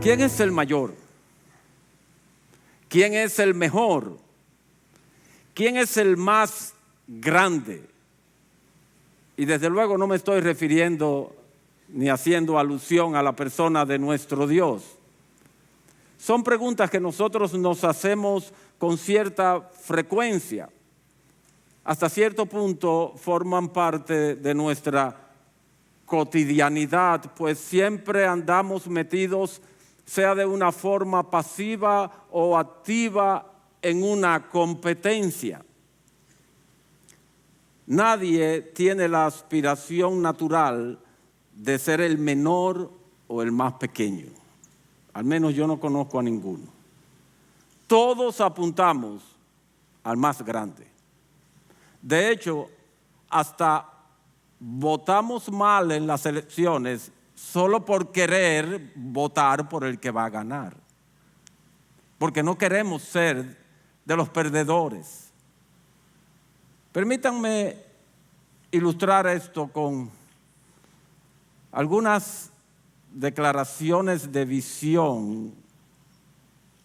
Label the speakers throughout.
Speaker 1: ¿Quién es el mayor? ¿Quién es el mejor? ¿Quién es el más grande? Y desde luego no me estoy refiriendo ni haciendo alusión a la persona de nuestro Dios. Son preguntas que nosotros nos hacemos con cierta frecuencia. Hasta cierto punto forman parte de nuestra cotidianidad, pues siempre andamos metidos, sea de una forma pasiva o activa, en una competencia. Nadie tiene la aspiración natural de ser el menor o el más pequeño. Al menos yo no conozco a ninguno. Todos apuntamos al más grande. De hecho, hasta votamos mal en las elecciones solo por querer votar por el que va a ganar. Porque no queremos ser de los perdedores. Permítanme ilustrar esto con algunas declaraciones de visión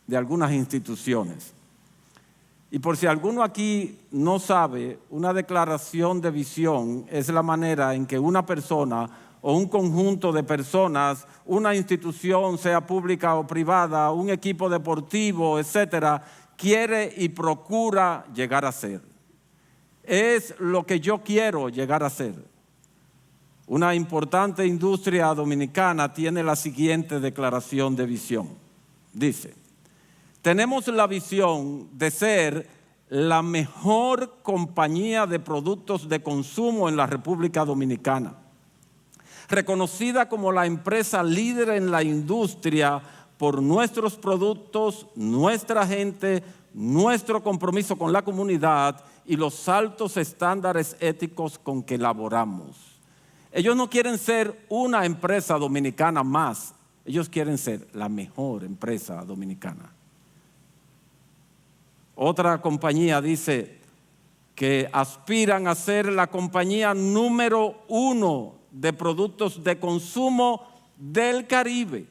Speaker 1: de algunas instituciones. Y por si alguno aquí no sabe, una declaración de visión es la manera en que una persona o un conjunto de personas, una institución, sea pública o privada, un equipo deportivo, etcétera, quiere y procura llegar a ser. Es lo que yo quiero llegar a ser. Una importante industria dominicana tiene la siguiente declaración de visión. Dice: tenemos la visión de ser la mejor compañía de productos de consumo en la República Dominicana, reconocida como la empresa líder en la industria por nuestros productos, nuestra gente, nuestro compromiso con la comunidad y los altos estándares éticos con que laboramos. Ellos no quieren ser una empresa dominicana más, ellos quieren ser la mejor empresa dominicana. Otra compañía dice que aspiran a ser la compañía número 1 de productos de consumo del Caribe,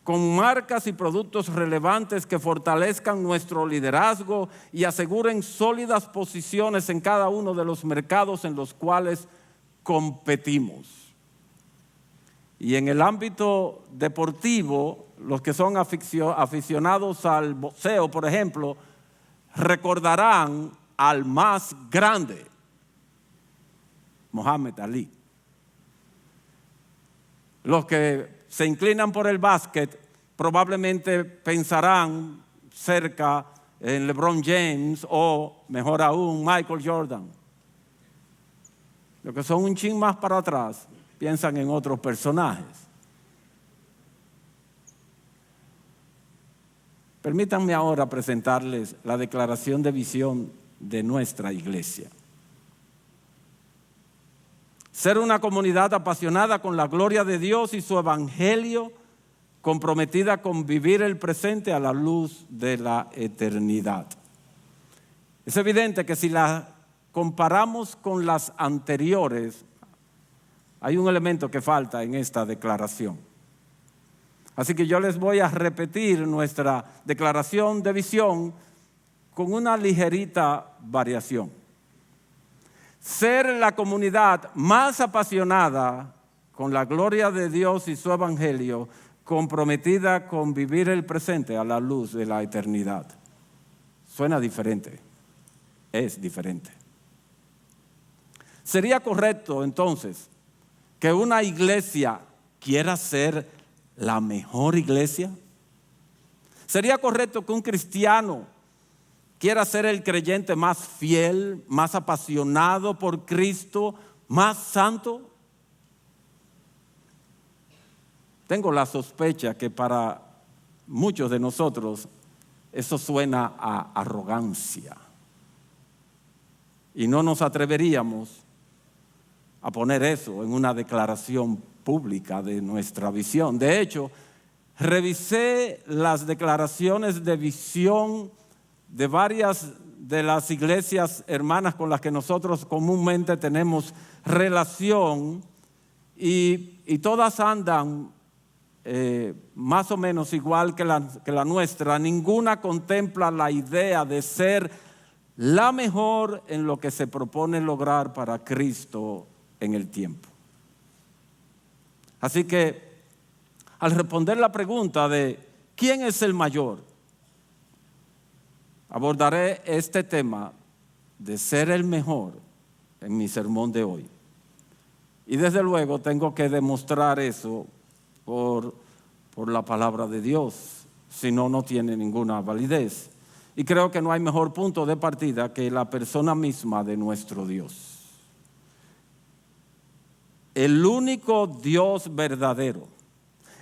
Speaker 1: con marcas y productos relevantes que fortalezcan nuestro liderazgo y aseguren sólidas posiciones en cada uno de los mercados en los cuales competimos. Y en el ámbito deportivo, los que son aficionados al boxeo, por ejemplo, recordarán al más grande, Muhammad Ali. Los que se inclinan por el básquet probablemente pensarán cerca en LeBron James o, mejor aún, Michael Jordan. Los que son un chin más para atrás piensan en otros personajes. Permítanme ahora presentarles la declaración de visión de nuestra iglesia. Ser una comunidad apasionada con la gloria de Dios y su evangelio, comprometida con vivir el presente a la luz de la eternidad. Es evidente que si la comparamos con las anteriores, hay un elemento que falta en esta declaración. Así que yo les voy a repetir nuestra declaración de visión con una ligerita variación. Ser la comunidad más apasionada con la gloria de Dios y su evangelio, comprometida con vivir el presente a la luz de la eternidad. Suena diferente, es diferente. ¿Sería correcto entonces que una iglesia quiera ser la mejor iglesia? ¿Sería correcto que un cristiano quiera ser el creyente más fiel, más apasionado por Cristo, más santo? Tengo la sospecha que para muchos de nosotros eso suena a arrogancia. Y no nos atreveríamos a poner eso en una declaración pública de nuestra visión. De hecho, revisé las declaraciones de visión de varias de las iglesias hermanas con las que nosotros comúnmente tenemos relación y todas andan más o menos igual que la nuestra, ninguna contempla la idea de ser la mejor en lo que se propone lograr para Cristo en el tiempo. Así que al responder la pregunta de ¿quién es el mayor?, abordaré este tema de ser el mejor en mi sermón de hoy. Y desde luego tengo que demostrar eso por la palabra de Dios, si no, no tiene ninguna validez. Y creo que no hay mejor punto de partida que la persona misma de nuestro Dios. El único Dios verdadero,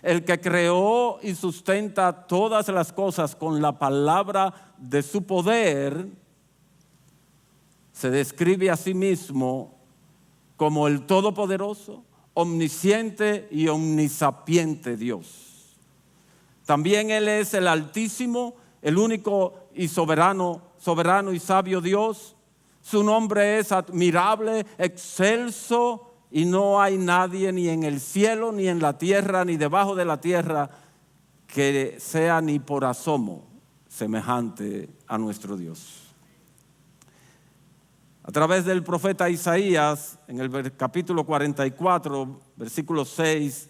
Speaker 1: el que creó y sustenta todas las cosas con la palabra de su poder, se describe a sí mismo como el todopoderoso, omnisciente y omnisapiente Dios. También Él es el Altísimo, el único y soberano y sabio Dios. Su nombre es admirable, excelso, y no hay nadie ni en el cielo, ni en la tierra, ni debajo de la tierra que sea ni por asomo semejante a nuestro Dios. A través del profeta Isaías, en el capítulo 44, versículos 6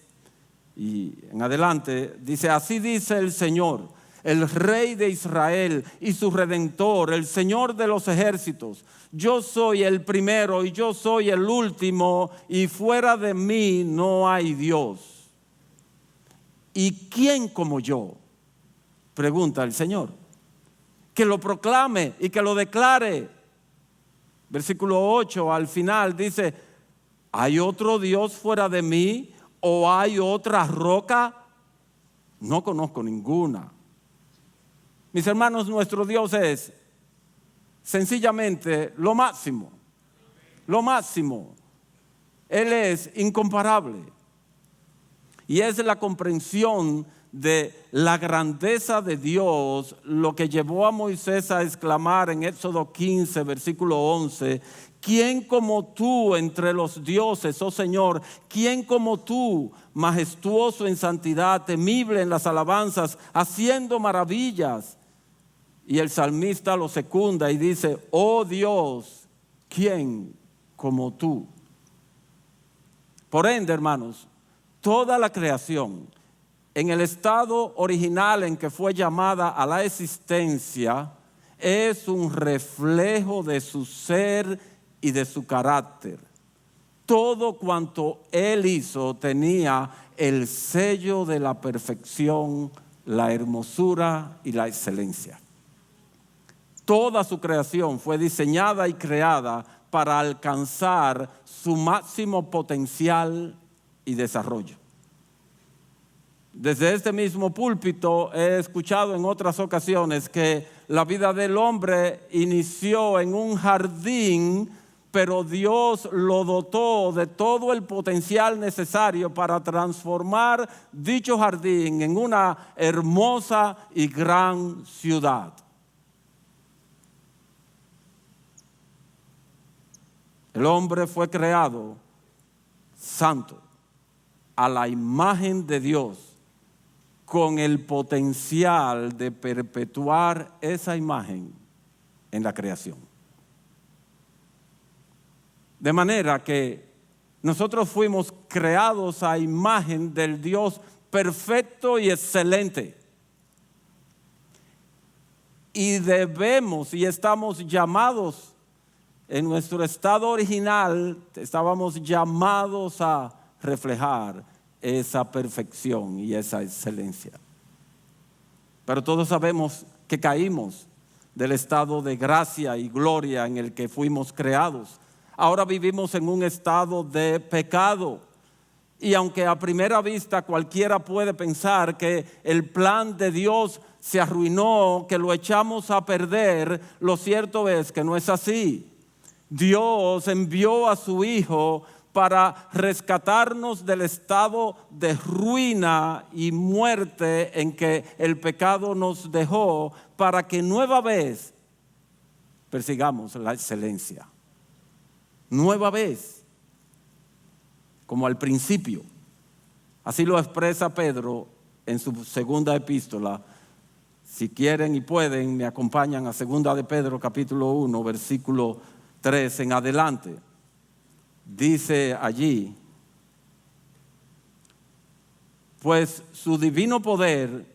Speaker 1: y en adelante, dice: así dice el Señor, el Rey de Israel y su Redentor, el Señor de los ejércitos: yo soy el primero y yo soy el último, y fuera de mí no hay Dios. ¿Y quién como yo?, pregunta el Señor, que lo proclame y que lo declare. Versículo 8 al final dice: ¿hay otro Dios fuera de mí o hay otra roca? No conozco ninguna. Mis hermanos, nuestro Dios es sencillamente lo máximo. Lo máximo. Él es incomparable. Y es la comprensión de la grandeza de Dios lo que llevó a Moisés a exclamar en Éxodo 15, versículo 11: ¿quién como tú entre los dioses, oh Señor? ¿Quién como tú, majestuoso en santidad, temible en las alabanzas, haciendo maravillas? Y el salmista lo secunda y dice: oh Dios, ¿quién como tú? Por ende, hermanos, toda la creación, en el estado original en que fue llamada a la existencia, es un reflejo de su ser y de su carácter. Todo cuanto Él hizo tenía el sello de la perfección, la hermosura y la excelencia. Toda su creación fue diseñada y creada para alcanzar su máximo potencial y desarrollo. Desde este mismo púlpito he escuchado en otras ocasiones que la vida del hombre inició en un jardín, pero Dios lo dotó de todo el potencial necesario para transformar dicho jardín en una hermosa y gran ciudad. El hombre fue creado santo, a la imagen de Dios, con el potencial de perpetuar esa imagen en la creación. De manera que nosotros fuimos creados a imagen del Dios perfecto y excelente. Y debemos y estamos llamados, en nuestro estado original, estábamos llamados a reflejar esa perfección y esa excelencia. Pero todos sabemos que caímos del estado de gracia y gloria en el que fuimos creados. Ahora vivimos en un estado de pecado. Y aunque a primera vista cualquiera puede pensar que el plan de Dios se arruinó, que lo echamos a perder, lo cierto es que no es así. Dios envió a su Hijo para rescatarnos del estado de ruina y muerte en que el pecado nos dejó, para que nueva vez persigamos la excelencia. Nueva vez, como al principio. Así lo expresa Pedro en su segunda epístola. Si quieren y pueden, me acompañan a segunda de Pedro, capítulo 1, versículo 3 en adelante. Dice allí: pues su divino poder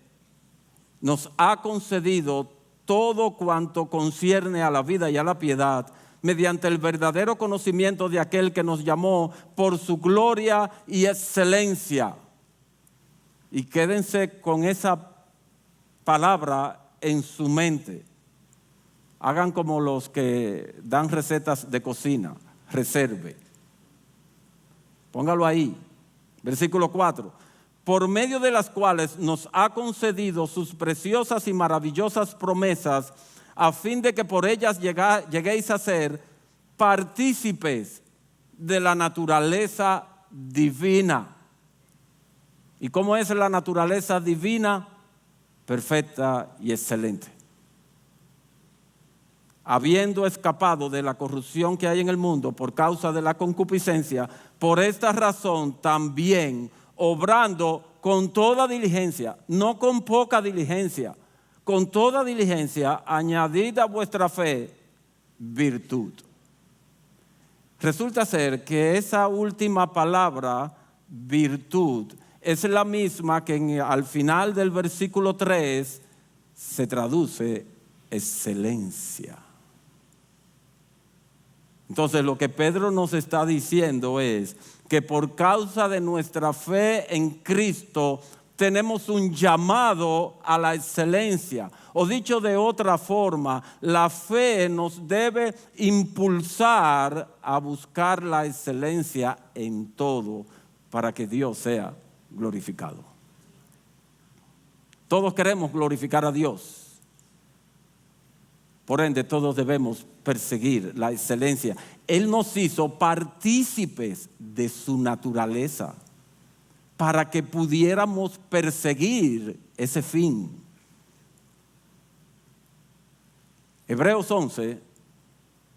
Speaker 1: nos ha concedido todo cuanto concierne a la vida y a la piedad, mediante el verdadero conocimiento de aquel que nos llamó por su gloria y excelencia. Y quédense con esa palabra en su mente. Hagan como los que dan recetas de cocina, reserve. Póngalo ahí, versículo 4. Por medio de las cuales nos ha concedido sus preciosas y maravillosas promesas, a fin de que por ellas lleguéis a ser partícipes de la naturaleza divina. ¿Y cómo es la naturaleza divina? Perfecta y excelente. Habiendo escapado de la corrupción que hay en el mundo por causa de la concupiscencia, por esta razón también obrando con toda diligencia, no con poca diligencia, con toda diligencia, añadid a vuestra fe virtud. Resulta ser que esa última palabra, virtud, es la misma que al final del versículo 3 se traduce excelencia. Entonces lo que Pedro nos está diciendo es que por causa de nuestra fe en Cristo tenemos un llamado a la excelencia. O dicho de otra forma, la fe nos debe impulsar a buscar la excelencia en todo para que Dios sea glorificado. Todos queremos glorificar a Dios. Por ende, todos debemos perseguir la excelencia. Él nos hizo partícipes de su naturaleza para que pudiéramos perseguir ese fin. Hebreos 11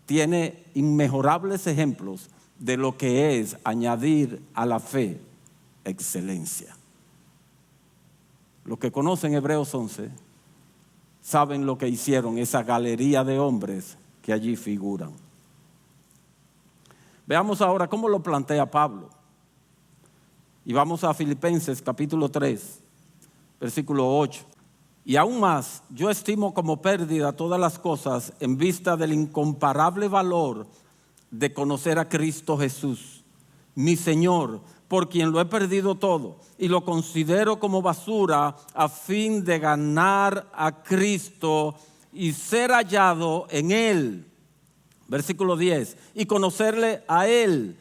Speaker 1: tiene inmejorables ejemplos de lo que es añadir a la fe excelencia. Los que conocen Hebreos 11 saben lo que hicieron esa galería de hombres que allí figuran. Veamos ahora cómo lo plantea Pablo. Y vamos a Filipenses capítulo 3, versículo 8. Y aún más, yo estimo como pérdida todas las cosas en vista del incomparable valor de conocer a Cristo Jesús, mi Señor, por quien lo he perdido todo y lo considero como basura a fin de ganar a Cristo y ser hallado en Él. Versículo 10, y conocerle a Él,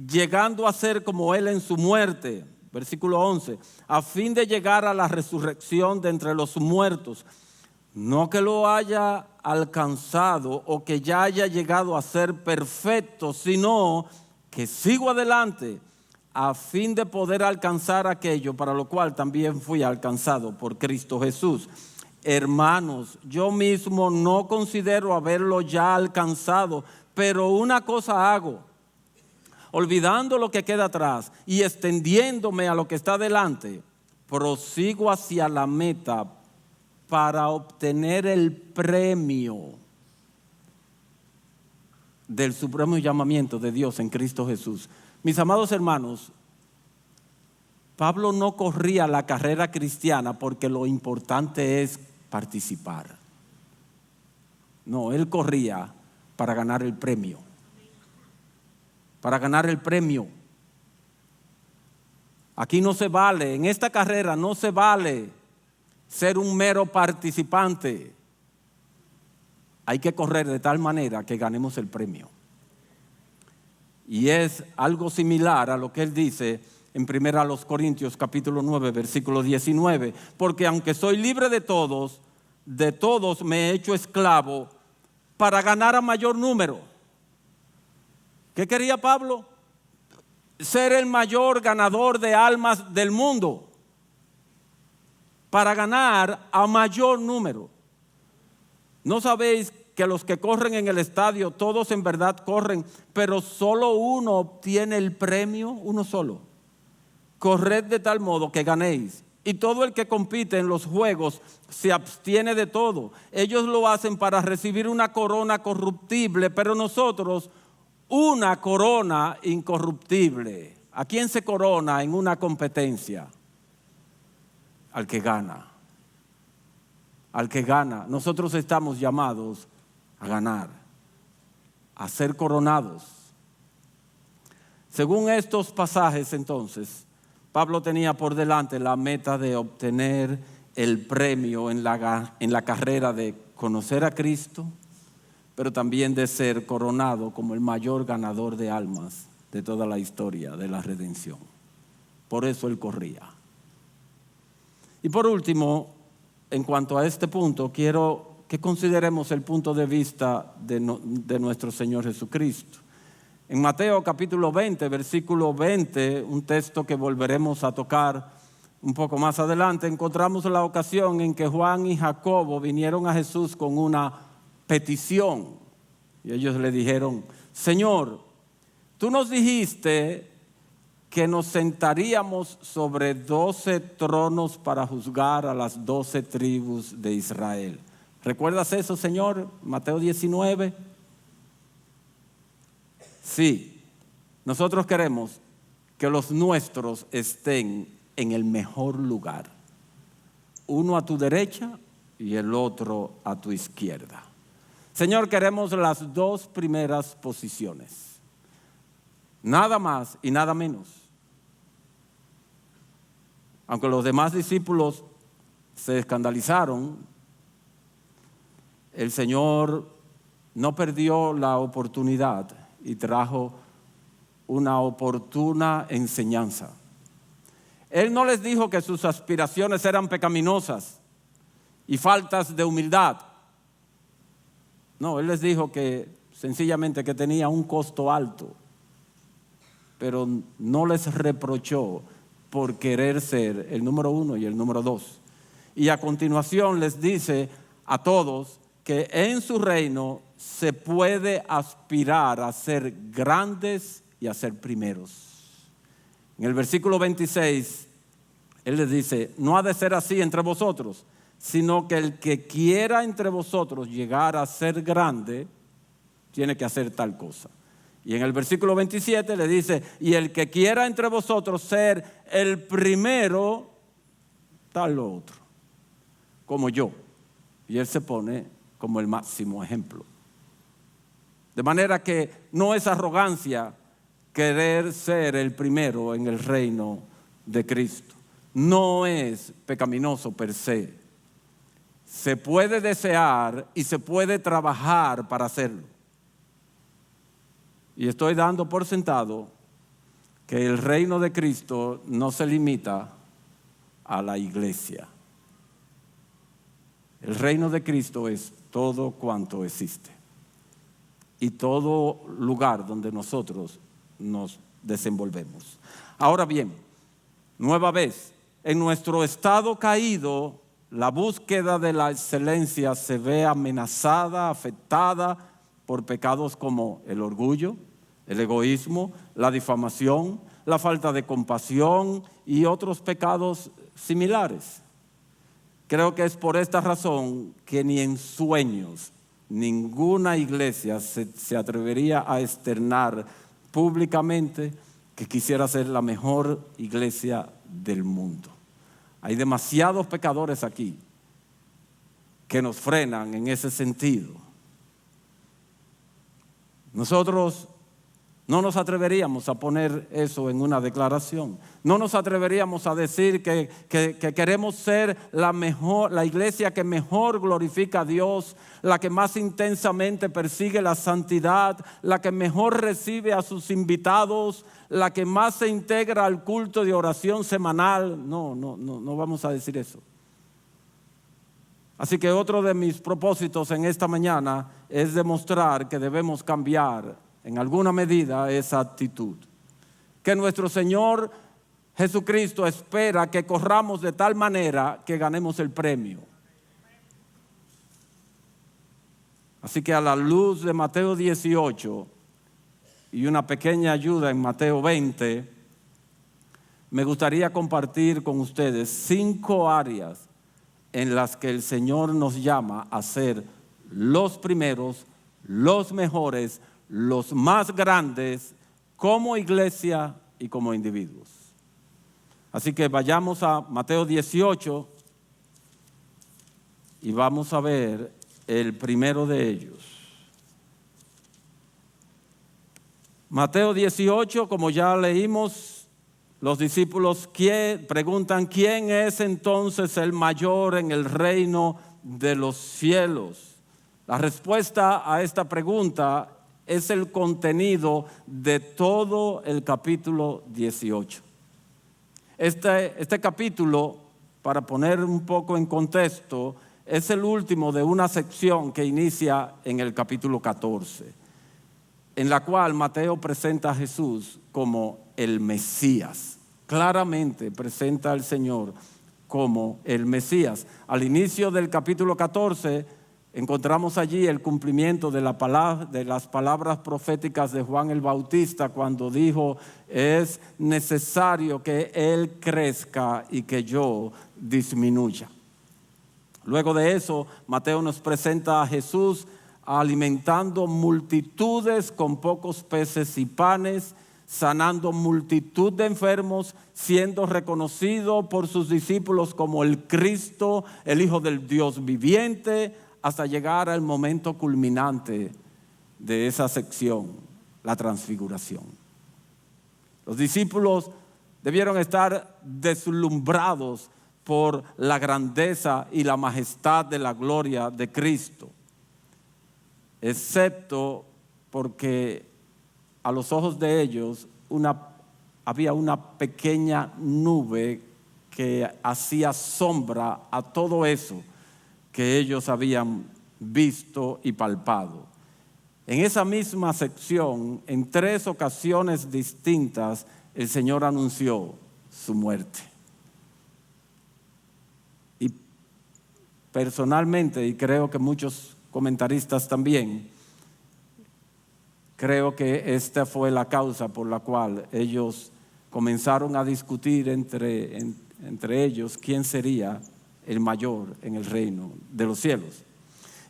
Speaker 1: llegando a ser como Él en su muerte. Versículo 11, a fin de llegar a la resurrección de entre los muertos. No que lo haya alcanzado o que ya haya llegado a ser perfecto, sino que sigo adelante a fin de poder alcanzar aquello para lo cual también fui alcanzado por Cristo Jesús. Hermanos, yo mismo no considero haberlo ya alcanzado, pero una cosa hago, olvidando lo que queda atrás y extendiéndome a lo que está delante, prosigo hacia la meta para obtener el premio del supremo llamamiento de Dios en Cristo Jesús. Mis amados hermanos, Pablo no corría la carrera cristiana porque lo importante es participar. No, él corría para ganar el premio. Para ganar el premio. Aquí no se vale, en esta carrera no se vale ser un mero participante. Hay que correr de tal manera que ganemos el premio. Y es algo similar a lo que él dice en 1 Corintios capítulo 9, versículo 19. Porque aunque soy libre de todos me he hecho esclavo para ganar a mayor número. ¿Qué quería Pablo? Ser el mayor ganador de almas del mundo. Para ganar a mayor número. ¿No sabéis que los que corren en el estadio, todos en verdad corren, pero solo uno obtiene el premio? Uno solo. corred de tal modo que ganéis. Y todo el que compite en los juegos se abstiene de todo. Ellos lo hacen para recibir una corona corruptible, pero nosotros una corona incorruptible. ¿A quién se corona en una competencia? Al que gana. Al que gana. Nosotros estamos llamados a ganar, a ser coronados. Según estos pasajes, entonces, Pablo tenía por delante la meta de obtener el premio en la carrera de conocer a Cristo, pero también de ser coronado como el mayor ganador de almas de toda la historia de la redención. Por eso él corría. Y por último, en cuanto a este punto, quiero que consideremos el punto de vista de nuestro Señor Jesucristo. En Mateo capítulo 20, versículo 20, un texto que volveremos a tocar un poco más adelante, encontramos la ocasión en que Juan y Jacobo vinieron a Jesús con una petición. Y ellos le dijeron: Señor, tú nos dijiste que nos sentaríamos sobre 12 tronos para juzgar a las 12 tribus de Israel. ¿Recuerdas eso, Señor? Mateo 19. Sí, nosotros queremos que los nuestros estén en el mejor lugar. Uno a tu derecha y el otro a tu izquierda. Señor, queremos las dos primeras posiciones. Nada más y nada menos. Aunque los demás discípulos se escandalizaron, el Señor no perdió la oportunidad y trajo una oportuna enseñanza. Él no les dijo que sus aspiraciones eran pecaminosas y faltas de humildad. No, Él les dijo que sencillamente que tenía un costo alto, pero no les reprochó por querer ser el número 1 y el número 2. Y a continuación les dice a todos que en su reino se puede aspirar a ser grandes y a ser primeros. En el versículo 26, Él les dice: no ha de ser así entre vosotros, sino que el que quiera entre vosotros llegar a ser grande, tiene que hacer tal cosa. Y en el versículo 27 le dice: y el que quiera entre vosotros ser el primero, tal lo otro, como yo. Y Él se pone como el máximo ejemplo. De manera que no es arrogancia querer ser el primero en el reino de Cristo. No es pecaminoso per se. Se puede desear y se puede trabajar para hacerlo. Y estoy dando por sentado que el reino de Cristo no se limita a la iglesia. El reino de Cristo es todo cuanto existe y todo lugar donde nosotros nos desenvolvemos. Ahora bien, nueva vez, en nuestro estado caído, la búsqueda de la excelencia se ve amenazada, afectada por pecados como el orgullo, el egoísmo, la difamación, la falta de compasión y otros pecados similares. Creo que es por esta razón que ni en sueños ninguna iglesia se atrevería a externar públicamente que quisiera ser la mejor iglesia del mundo. Hay demasiados pecadores aquí que nos frenan en ese sentido. Nosotros no nos atreveríamos a poner eso en una declaración. No nos atreveríamos a decir que queremos ser la iglesia que mejor glorifica a Dios, la que más intensamente persigue la santidad, la que mejor recibe a sus invitados, la que más se integra al culto de oración semanal. No vamos a decir eso. Así que otro de mis propósitos en esta mañana es demostrar que debemos cambiar en alguna medida esa actitud. Que nuestro Señor Jesucristo espera que corramos de tal manera que ganemos el premio. Así que a la luz de Mateo 18 y una pequeña ayuda en Mateo 20, me gustaría compartir con ustedes 5 áreas en las que el Señor nos llama a ser los primeros, los mejores, los más grandes como iglesia y como individuos. Así que vayamos a Mateo 18 y vamos a ver el primero de ellos. Mateo 18, como ya leímos, los discípulos preguntan, ¿quién es entonces el mayor en el reino de los cielos? La respuesta a esta pregunta es el contenido de todo el capítulo 18. Este capítulo, para poner un poco en contexto, es el último de una sección que inicia en el capítulo 14, en la cual Mateo presenta a Jesús como el Mesías. Claramente presenta al Señor como el Mesías. Al inicio del capítulo 14 encontramos allí el cumplimiento de las palabras proféticas de Juan el Bautista cuando dijo: es necesario que Él crezca y que yo disminuya. Luego de eso, Mateo nos presenta a Jesús alimentando multitudes con pocos peces y panes, sanando multitud de enfermos, siendo reconocido por sus discípulos como el Cristo, el Hijo del Dios viviente, hasta llegar al momento culminante de esa sección, la transfiguración. Los discípulos debieron estar deslumbrados por la grandeza y la majestad de la gloria de Cristo, excepto porque a los ojos de ellos había una pequeña nube que hacía sombra a todo eso que ellos habían visto y palpado. En esa misma sección, en 3 ocasiones distintas, el Señor anunció su muerte. Y personalmente, y creo que muchos comentaristas también, creo que esta fue la causa por la cual ellos comenzaron a discutir entre ellos quién sería el mayor en el reino de los cielos.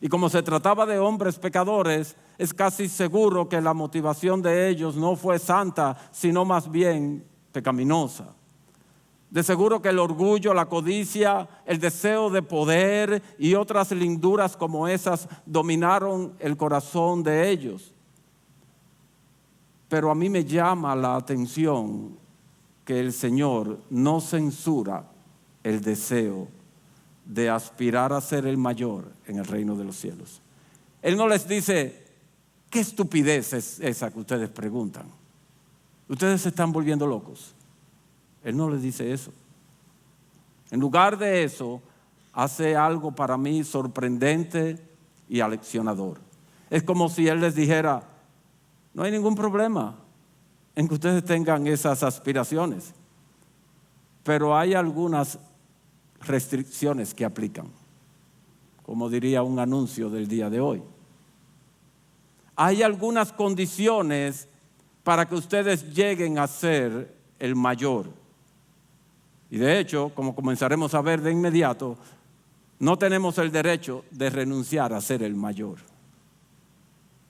Speaker 1: Y como se trataba de hombres pecadores, es casi seguro que la motivación de ellos no fue santa, sino más bien pecaminosa. De seguro que el orgullo, la codicia, el deseo de poder y otras linduras como esas dominaron el corazón de ellos. Pero a mí me llama la atención que el Señor no censura el deseo de aspirar a ser el mayor en el reino de los cielos. Él no les dice: ¿qué estupidez es esa que ustedes preguntan? Ustedes se están volviendo locos. Él no les dice eso. En lugar de eso, hace algo para mí sorprendente y aleccionador. Es como si Él les dijera: no hay ningún problema en que ustedes tengan esas aspiraciones, pero hay algunas restricciones que aplican, como diría un anuncio del día de hoy. Hay algunas condiciones para que ustedes lleguen a ser el mayor. Y de hecho, como comenzaremos a ver de inmediato, no tenemos el derecho de renunciar a ser el mayor.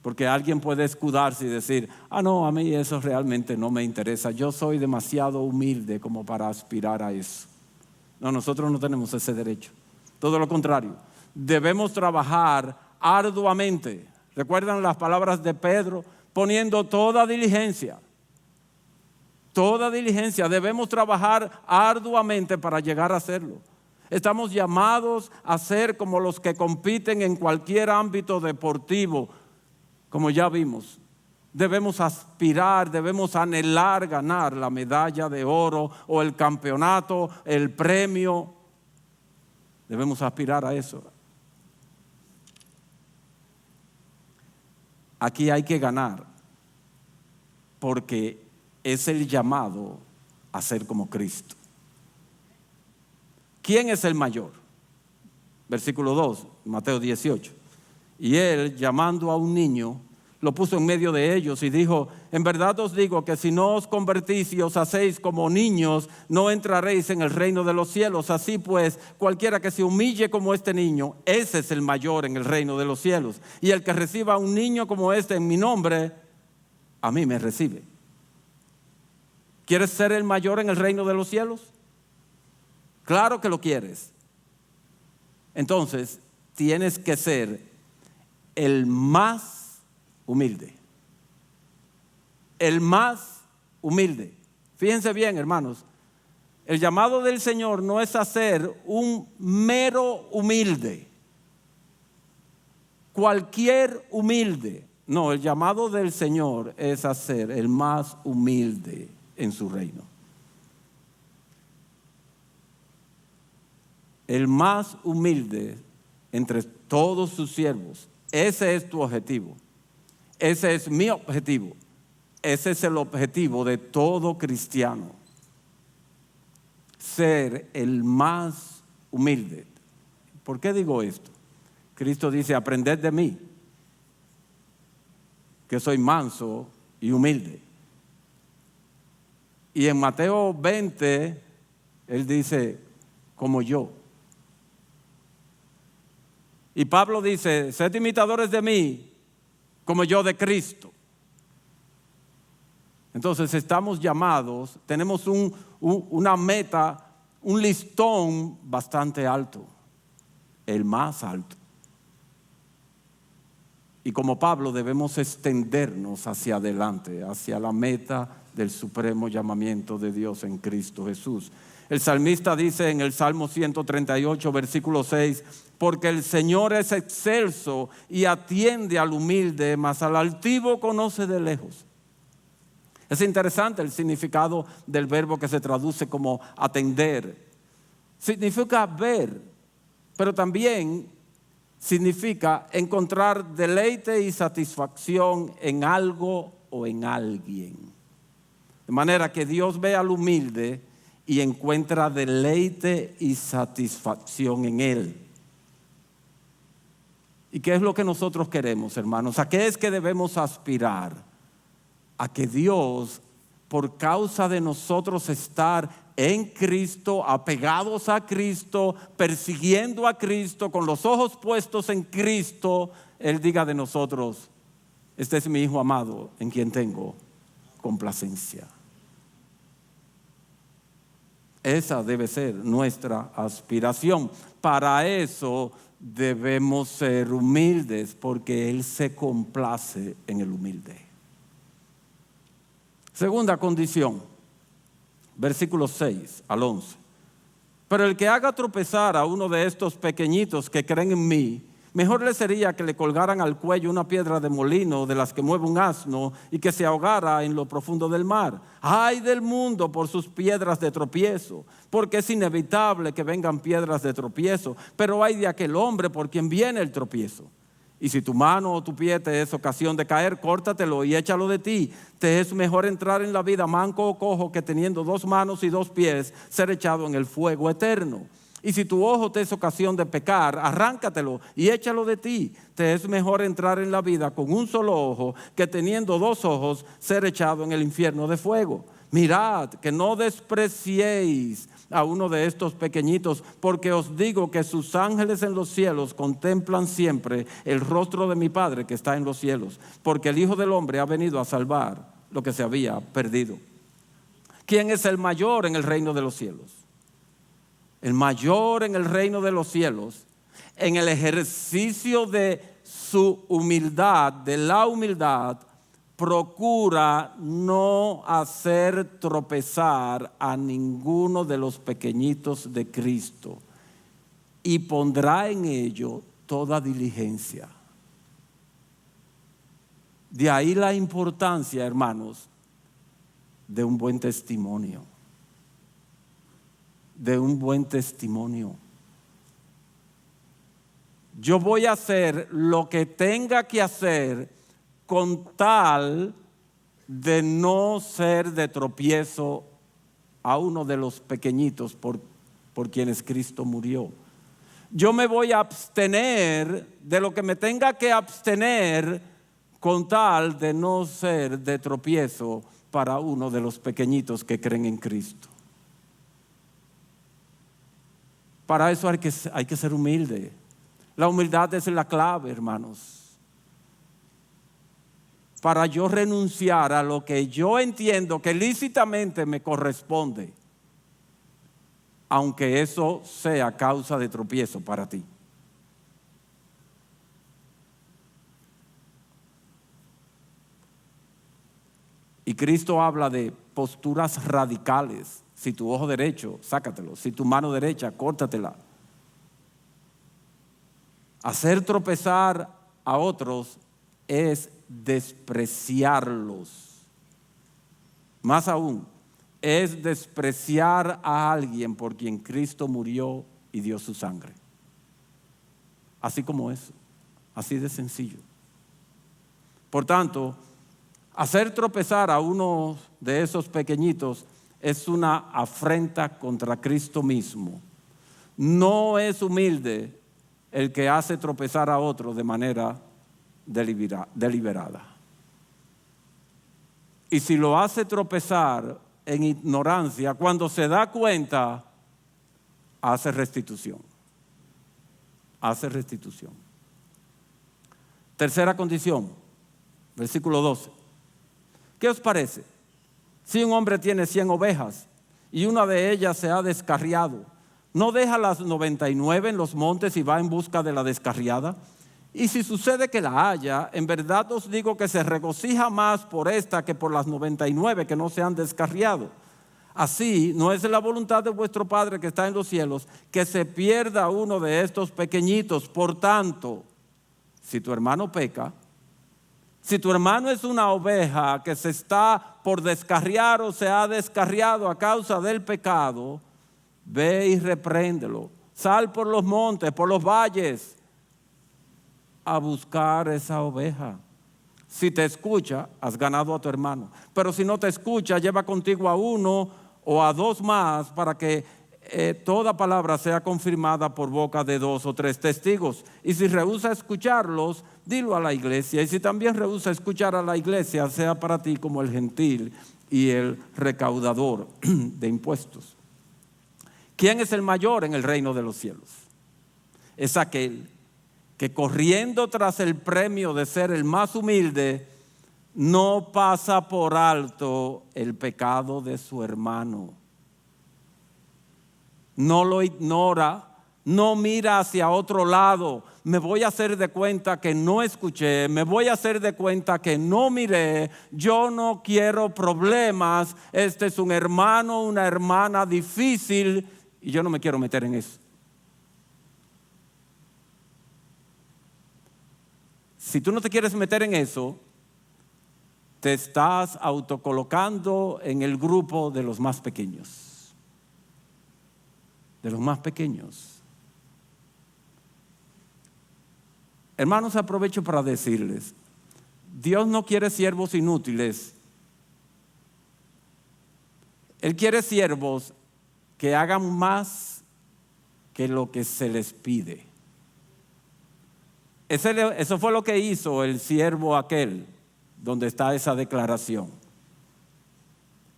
Speaker 1: Porque alguien puede escudarse y decir: no, a mí eso realmente no me interesa, yo soy demasiado humilde como para aspirar a eso. No, nosotros no tenemos ese derecho. Todo lo contrario, debemos trabajar arduamente. ¿Recuerdan las palabras de Pedro? Poniendo toda diligencia. Toda diligencia. Debemos trabajar arduamente para llegar a hacerlo. Estamos llamados a ser como los que compiten en cualquier ámbito deportivo. Como ya vimos, debemos aspirar, debemos anhelar ganar la medalla de oro o el campeonato, el premio. Debemos aspirar a eso. Aquí hay que ganar, porque es el llamado a ser como Cristo. ¿Quién es el mayor? Versículo 2, Mateo 18. Y él, llamando a un niño, lo puso en medio de ellos y dijo: en verdad os digo que si no os convertís y os hacéis como niños, no entraréis en el reino de los cielos. Así pues, cualquiera que se humille como este niño, ese es el mayor en el reino de los cielos. Y el que reciba a un niño como este en mi nombre, a mí me recibe. ¿Quieres ser el mayor en el reino de los cielos? Claro que lo quieres. Entonces, tienes que ser el más humilde. El más humilde. Fíjense bien, hermanos. El llamado del Señor no es a ser un mero humilde. Cualquier humilde. No, el llamado del Señor es a ser el más humilde en su reino. El más humilde entre todos sus siervos. Ese es tu objetivo. Ese es mi objetivo. Ese es el objetivo de todo cristiano. Ser el más humilde. ¿Por qué digo esto? Cristo dice: aprended de mí, que soy manso y humilde. Y en Mateo 20, Él dice: como yo. Y Pablo dice: sed imitadores de mí, como yo de Cristo. Entonces estamos llamados, tenemos una meta, un listón bastante alto, el más alto. Y como Pablo debemos extendernos hacia adelante, hacia la meta del supremo llamamiento de Dios en Cristo Jesús. El salmista dice en el Salmo 138, versículo 6: porque el Señor es excelso y atiende al humilde, mas al altivo conoce de lejos. Es interesante el significado del verbo que se traduce como atender. Significa ver, pero también significa encontrar deleite y satisfacción en algo o en alguien. De manera que Dios ve al humilde y encuentra deleite y satisfacción en él. ¿Y qué es lo que nosotros queremos, hermanos? ¿A qué es que debemos aspirar? A que Dios, por causa de nosotros estar en Cristo, apegados a Cristo, persiguiendo a Cristo, con los ojos puestos en Cristo, Él diga de nosotros: este es mi Hijo amado, en quien tengo complacencia. Esa debe ser nuestra aspiración. Para eso debemos ser humildes, porque Él se complace en el humilde. Segunda condición, versículos 6 al 11. Pero el que haga tropezar a uno de estos pequeñitos que creen en mí, mejor le sería que le colgaran al cuello una piedra de molino de las que mueve un asno y que se ahogara en lo profundo del mar. ¡Ay del mundo por sus piedras de tropiezo! Porque es inevitable que vengan piedras de tropiezo, pero ay de aquel hombre por quien viene el tropiezo. Y si tu mano o tu pie te es ocasión de caer, córtatelo y échalo de ti. Te es mejor entrar en la vida manco o cojo que teniendo 2 manos y 2 pies ser echado en el fuego eterno. Y si tu ojo te es ocasión de pecar, arráncatelo y échalo de ti. Te es mejor entrar en la vida con un solo ojo que teniendo 2 ojos ser echado en el infierno de fuego. Mirad que no despreciéis a uno de estos pequeñitos, porque os digo que sus ángeles en los cielos contemplan siempre el rostro de mi Padre que está en los cielos, porque el Hijo del Hombre ha venido a salvar lo que se había perdido. ¿Quién es el mayor en el reino de los cielos? El mayor en el reino de los cielos, en el ejercicio de su humildad, de la humildad, procura no hacer tropezar a ninguno de los pequeñitos de Cristo y pondrá en ello toda diligencia. De ahí la importancia, hermanos, de un buen testimonio. De un buen testimonio. Yo voy a hacer lo que tenga que hacer con tal de no ser de tropiezo a uno de los pequeñitos por quienes Cristo murió. Yo me voy a abstener de lo que me tenga que abstener con tal de no ser de tropiezo para uno de los pequeñitos que creen en Cristo. Para eso hay que ser humilde. La humildad es la clave, hermanos. Para yo renunciar a lo que yo entiendo que lícitamente me corresponde, aunque eso sea causa de tropiezo para ti. Y Cristo habla de posturas radicales. Si tu ojo derecho, sácatelo. Si tu mano derecha, córtatela. Hacer tropezar a otros es despreciarlos. Más aún, es despreciar a alguien por quien Cristo murió y dio su sangre. Así como eso, así de sencillo. Por tanto, hacer tropezar a uno de esos pequeñitos es una afrenta contra Cristo mismo. No es humilde el que hace tropezar a otro de manera deliberada. Y si lo hace tropezar en ignorancia, cuando se da cuenta, hace restitución. Hace restitución. Tercera condición, versículo 12. ¿Qué os parece? Si un hombre tiene 100 ovejas y una de ellas se ha descarriado, ¿no deja las 99 en los montes y va en busca de la descarriada? Y si sucede que la haya, en verdad os digo que se regocija más por esta que por las 99 que no se han descarriado. Así, no es la voluntad de vuestro Padre que está en los cielos que se pierda uno de estos pequeñitos. Por tanto, si tu hermano peca, si tu hermano es una oveja que se está por descarriar o se ha descarriado a causa del pecado, ve y repréndelo. Sal por los montes, por los valles, a buscar esa oveja. Si te escucha, has ganado a tu hermano. Pero si no te escucha, lleva contigo a uno o a dos más para que toda palabra sea confirmada por boca de 2 o 3 testigos. Y si rehúsa escucharlos, dilo a la iglesia. Y si también rehúsa escuchar a la iglesia, sea para ti como el gentil y el recaudador de impuestos. ¿Quién es el mayor en el reino de los cielos? Es aquel que corriendo tras el premio de ser el más humilde, no pasa por alto el pecado de su hermano. No lo ignora, no mira hacia otro lado. Me voy a hacer de cuenta que no escuché, me voy a hacer de cuenta que no miré. Yo no quiero problemas. Este es un hermano, una hermana difícil y yo no me quiero meter en eso. Si tú no te quieres meter en eso, te estás autocolocando en el grupo de los más pequeños. De los más pequeños. Hermanos, aprovecho para decirles, Dios no quiere siervos inútiles. Él quiere siervos que hagan más que lo que se les pide. Eso fue lo que hizo el siervo aquel, donde está esa declaración.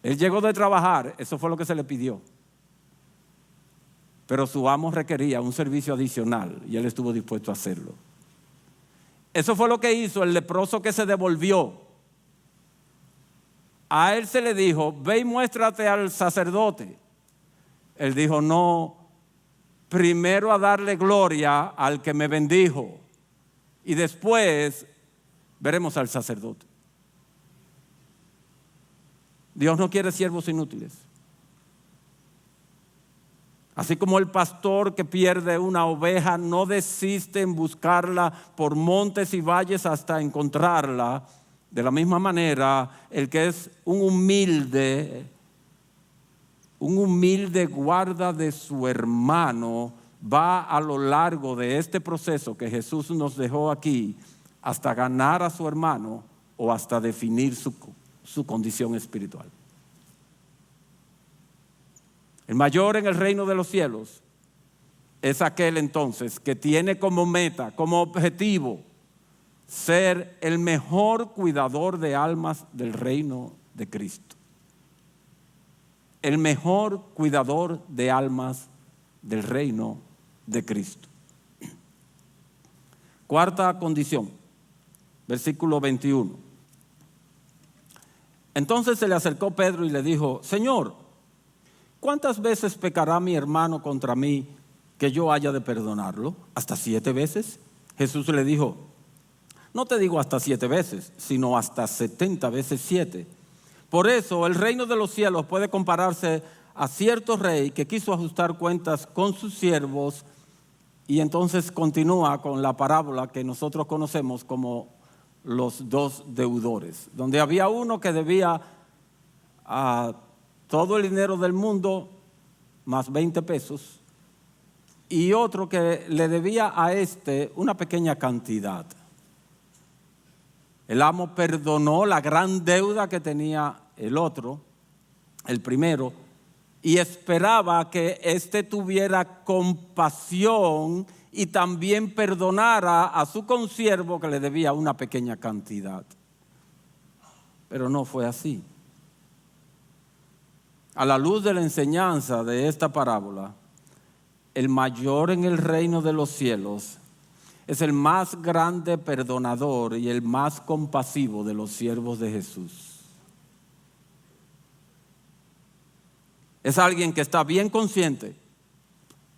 Speaker 1: Él llegó de trabajar, eso fue lo que se le pidió. Pero su amo requería un servicio adicional y él estuvo dispuesto a hacerlo. Eso fue lo que hizo el leproso que se devolvió. A él se le dijo, ve y muéstrate al sacerdote. Él dijo, no, primero a darle gloria al que me bendijo y después veremos al sacerdote. Dios no quiere siervos inútiles. Así como el pastor que pierde una oveja no desiste en buscarla por montes y valles hasta encontrarla, de la misma manera, el que es un humilde guarda de su hermano va a lo largo de este proceso que Jesús nos dejó aquí hasta ganar a su hermano o hasta definir su condición espiritual. El mayor en el reino de los cielos es aquel entonces que tiene como meta, como objetivo, ser el mejor cuidador de almas del reino de Cristo. El mejor cuidador de almas del reino de Cristo. Cuarta condición, versículo 21. Entonces se le acercó Pedro y le dijo: Señor, ¿cuántas veces pecará mi hermano contra mí que yo haya de perdonarlo? ¿Hasta 7 veces? Jesús le dijo: no te digo hasta 7 veces, sino hasta 70 veces 7. Por eso el reino de los cielos puede compararse a cierto rey que quiso ajustar cuentas con sus siervos. Y entonces continúa con la parábola que nosotros conocemos como los 2 deudores, donde había uno que debía a todo el dinero del mundo más 20 pesos y otro que le debía a una pequeña cantidad. El amo perdonó la gran deuda que tenía el otro, el primero, y esperaba que tuviera compasión y también perdonara a su consiervo que le debía una pequeña cantidad. Pero no fue así. A la luz de la enseñanza de esta parábola, el mayor en el reino de los cielos es el más grande perdonador y el más compasivo de los siervos de Jesús. Es alguien que está bien consciente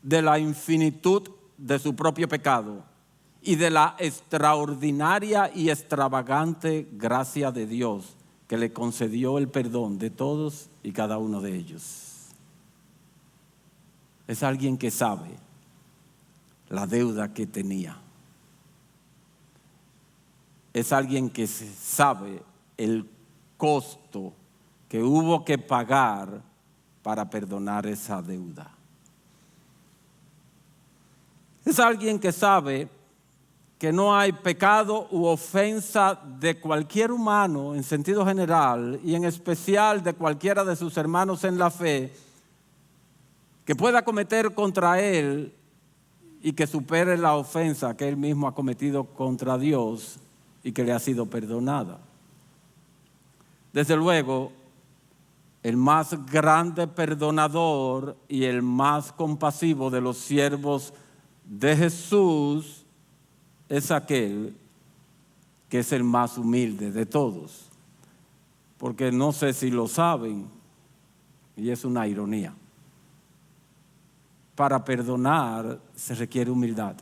Speaker 1: de la infinitud de su propio pecado y de la extraordinaria y extravagante gracia de Dios que le concedió el perdón de todos y cada uno de ellos. Es alguien que sabe la deuda que tenía. Es alguien que sabe el costo que hubo que pagar para perdonar esa deuda. Es alguien que sabe que no hay pecado u ofensa de cualquier humano en sentido general y en especial de cualquiera de sus hermanos en la fe que pueda cometer contra él y que supere la ofensa que él mismo ha cometido contra Dios y que le ha sido perdonada. Desde luego, el más grande perdonador y el más compasivo de los siervos de Jesús es aquel que es el más humilde de todos. Porque no sé si lo saben, y es una ironía. Para perdonar se requiere humildad.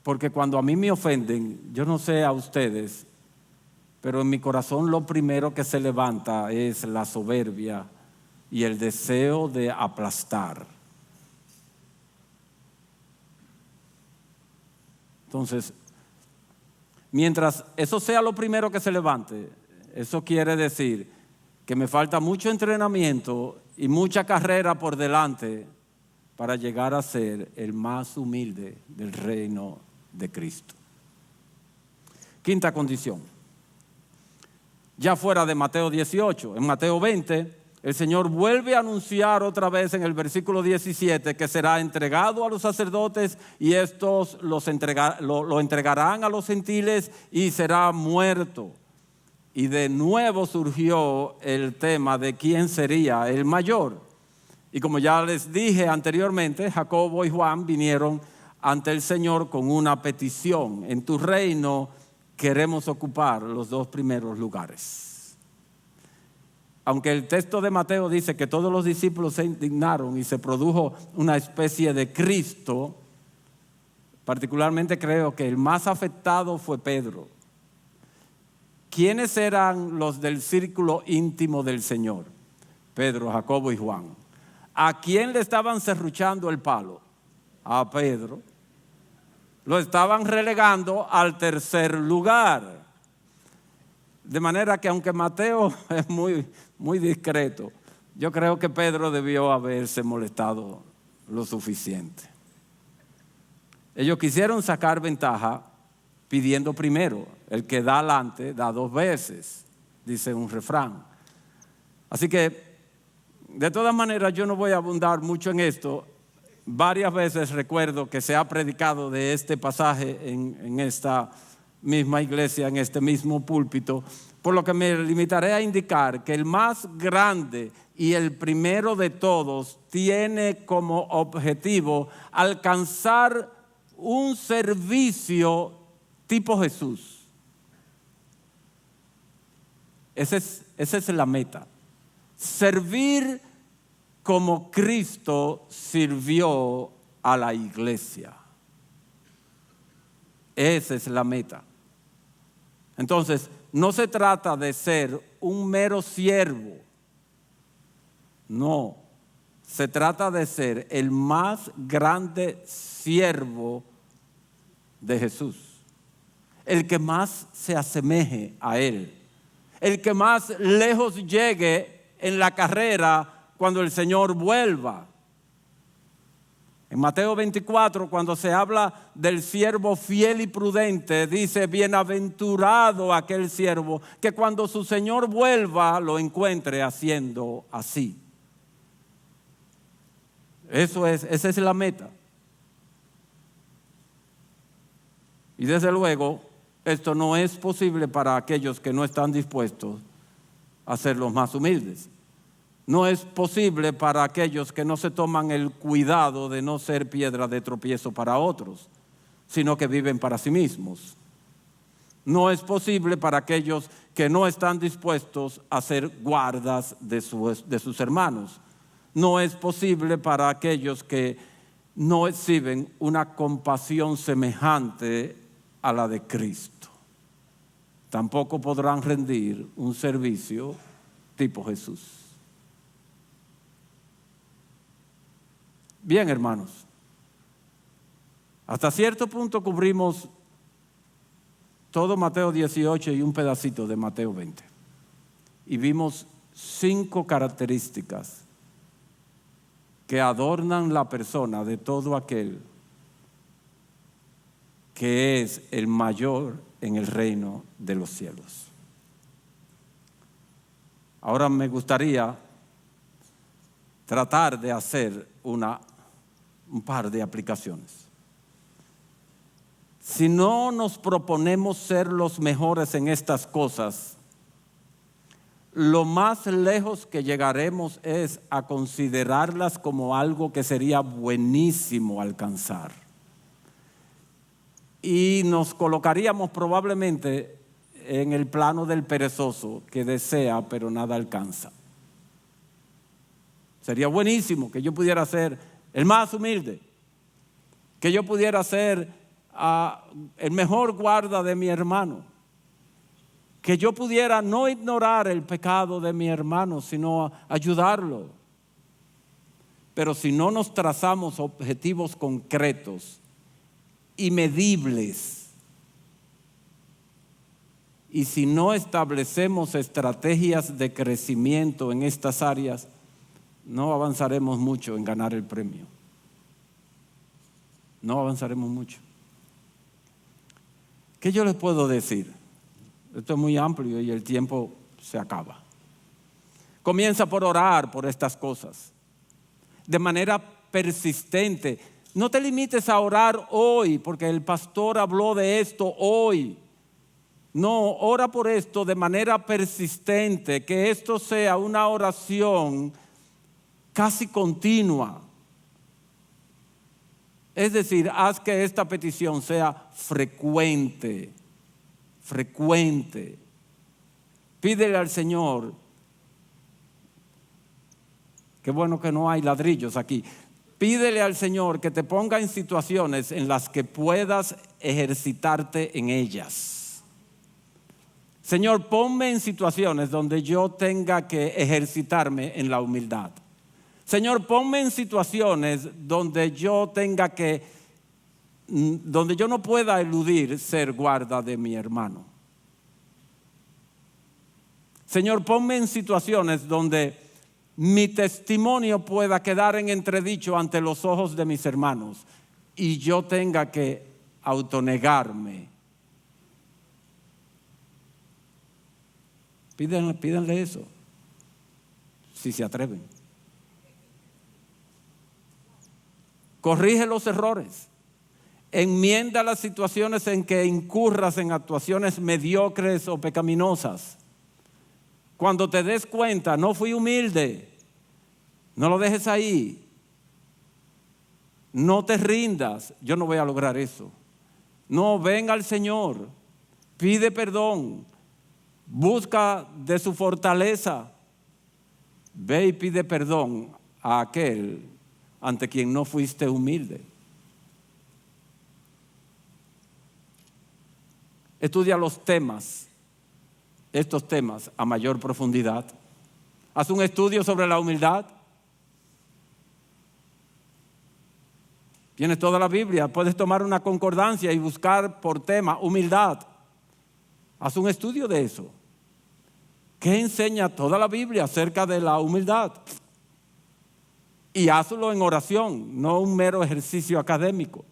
Speaker 1: Porque cuando a mí me ofenden, yo no sé a ustedes, pero en mi corazón lo primero que se levanta es la soberbia y el deseo de aplastar. Entonces, mientras eso sea lo primero que se levante, eso quiere decir que me falta mucho entrenamiento y mucha carrera por delante para llegar a ser el más humilde del reino de Cristo. Quinta condición. Ya fuera de Mateo 18, en Mateo 20, el Señor vuelve a anunciar otra vez en el versículo 17 que será entregado a los sacerdotes y estos lo entregarán a los gentiles y será muerto. Y de nuevo surgió el tema de quién sería el mayor. Y como ya les dije anteriormente, Jacobo y Juan vinieron ante el Señor con una petición. En tu reino queremos ocupar los 2 primeros lugares. Aunque el texto de Mateo dice que todos los discípulos se indignaron y se produjo una especie de Cristo, particularmente creo que el más afectado fue Pedro. ¿Quiénes eran los del círculo íntimo del Señor? Pedro, Jacobo y Juan. ¿A quién le estaban serruchando el palo? A Pedro. Lo estaban relegando al 3er lugar. De manera que aunque Mateo es muy discreto, yo creo que Pedro debió haberse molestado lo suficiente. Ellos quisieron sacar ventaja pidiendo primero. El que da adelante da 2 veces, dice un refrán. Así que, de todas maneras, yo no voy a abundar mucho en esto. Varias veces recuerdo que se ha predicado de este pasaje en esta misma iglesia, en este mismo púlpito, por lo que me limitaré a indicar que el más grande y el primero de todos tiene como objetivo alcanzar un servicio tipo Jesús. Esa es la meta. Servir como Cristo sirvió a la iglesia. Esa es la meta. Entonces, no se trata de ser un mero siervo. No, se trata de ser el más grande siervo de Jesús. El que más se asemeje a Él. El que más lejos llegue en la carrera cuando el Señor vuelva. En Mateo 24, cuando se habla del siervo fiel y prudente, dice: bienaventurado aquel siervo que cuando su Señor vuelva lo encuentre haciendo así. Esa es la meta. Y desde luego, esto no es posible para aquellos que no están dispuestos a ser los más humildes. No es posible para aquellos que no se toman el cuidado de no ser piedra de tropiezo para otros, sino que viven para sí mismos. No es posible para aquellos que no están dispuestos a ser guardas de sus hermanos. No es posible para aquellos que no exhiben una compasión semejante a la de Cristo. Tampoco podrán rendir un servicio tipo Jesús. Bien, hermanos, hasta cierto punto cubrimos todo Mateo 18 y un pedacito de Mateo 20. Y vimos 5 características que adornan la persona de todo aquel que es el mayor en el reino de los cielos. Ahora me gustaría tratar de hacer un par de aplicaciones. Si no nos proponemos ser los mejores en estas cosas, lo más lejos que llegaremos es a considerarlas como algo que sería buenísimo alcanzar. Y nos colocaríamos probablemente en el plano del perezoso que desea pero nada alcanza. Sería buenísimo que yo pudiera ser el más humilde, que yo pudiera ser el mejor guarda de mi hermano, que yo pudiera no ignorar el pecado de mi hermano, sino ayudarlo. Pero si no nos trazamos objetivos concretos y medibles, y si no establecemos estrategias de crecimiento en estas áreas, no avanzaremos mucho en ganar el premio. No avanzaremos mucho. ¿Qué yo les puedo decir? Esto es muy amplio y el tiempo se acaba. Comienza por orar por estas cosas, de manera persistente. No te limites a orar hoy, porque el pastor habló de esto hoy. No, ora por esto de manera persistente, que esto sea una oración casi continua. Es decir, haz que esta petición sea frecuente. Pídele al Señor. Qué bueno que no hay ladrillos aquí. Pídele al Señor que te ponga en situaciones en las que puedas ejercitarte en ellas. Señor, ponme en situaciones donde yo tenga que ejercitarme en la humildad. Señor, ponme en situaciones donde yo no pueda eludir ser guarda de mi hermano. Señor, ponme en situaciones donde mi testimonio pueda quedar en entredicho ante los ojos de mis hermanos y yo tenga que autonegarme. Pídanle eso, si se atreven. Corrige los errores. Enmienda las situaciones en que incurras en actuaciones mediocres o pecaminosas. Cuando te des cuenta, no fui humilde, no lo dejes ahí. No te rindas, yo no voy a lograr eso. No, ven al Señor, pide perdón, busca de su fortaleza. Ve y pide perdón a aquel ante quien no fuiste humilde. Estudia los temas, estos temas a mayor profundidad. Haz un estudio sobre la humildad. Tienes toda la Biblia, puedes tomar una concordancia y buscar por tema humildad. Haz un estudio de eso. ¿Qué enseña toda la Biblia acerca de la humildad? Y hazlo en oración, no un mero ejercicio académico.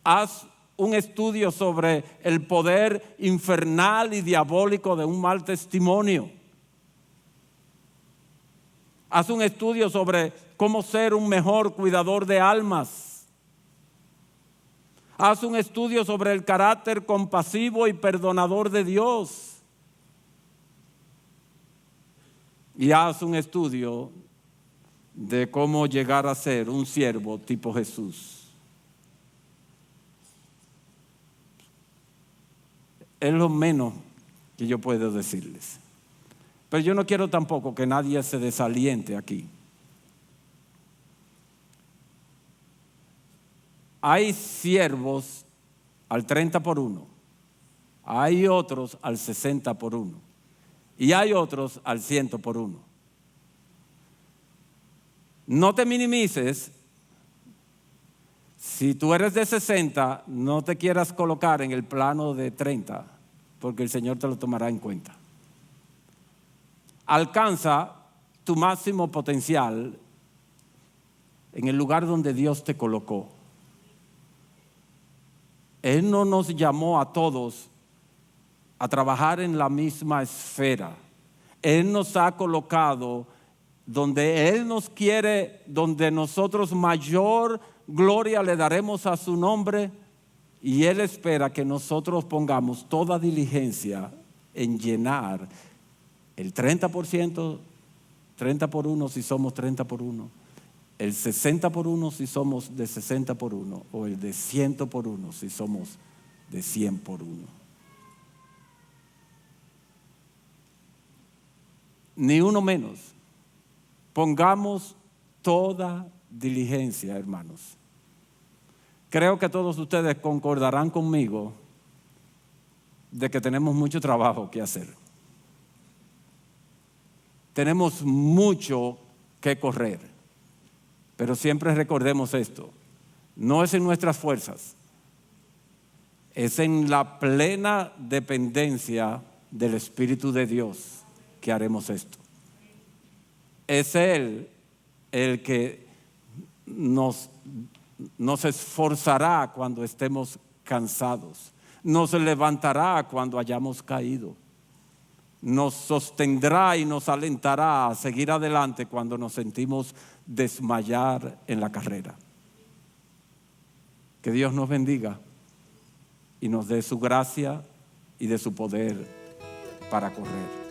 Speaker 1: Haz un estudio sobre el poder infernal y diabólico de un mal testimonio. Haz un estudio sobre cómo ser un mejor cuidador de almas. Haz un estudio sobre el carácter compasivo y perdonador de Dios. Y haz un estudio de cómo llegar a ser un siervo tipo Jesús. Es lo menos que yo puedo decirles. Pero yo no quiero tampoco que nadie se desaliente aquí. Hay siervos al 30 por 1. Hay otros al 60 por 1. Y hay otros al 100 por 1. No te minimices. Si tú eres de 60, no te quieras colocar en el plano de 30, porque el Señor te lo tomará en cuenta. Alcanza tu máximo potencial en el lugar donde Dios te colocó. Él no nos llamó a todos a trabajar en la misma esfera. Él nos ha colocado donde Él nos quiere, donde nosotros mayor gloria le daremos a su nombre, y Él espera que nosotros pongamos toda diligencia en llenar el 30%, 30 por 1 si somos 30 por 1, el 60 por 1 si somos de 60 por 1, o el de 100 por 1 si somos de 100 por 1. Ni uno menos. Pongamos toda diligencia, hermanos. Creo que todos ustedes concordarán conmigo de que tenemos mucho trabajo que hacer. Tenemos mucho que correr, pero siempre recordemos esto: no es en nuestras fuerzas, es en la plena dependencia del Espíritu de Dios que haremos esto. Es Él el que nos esforzará cuando estemos cansados, nos levantará cuando hayamos caído, nos sostendrá y nos alentará a seguir adelante cuando nos sentimos desmayar en la carrera. Que Dios nos bendiga y nos dé su gracia y de su poder para correr.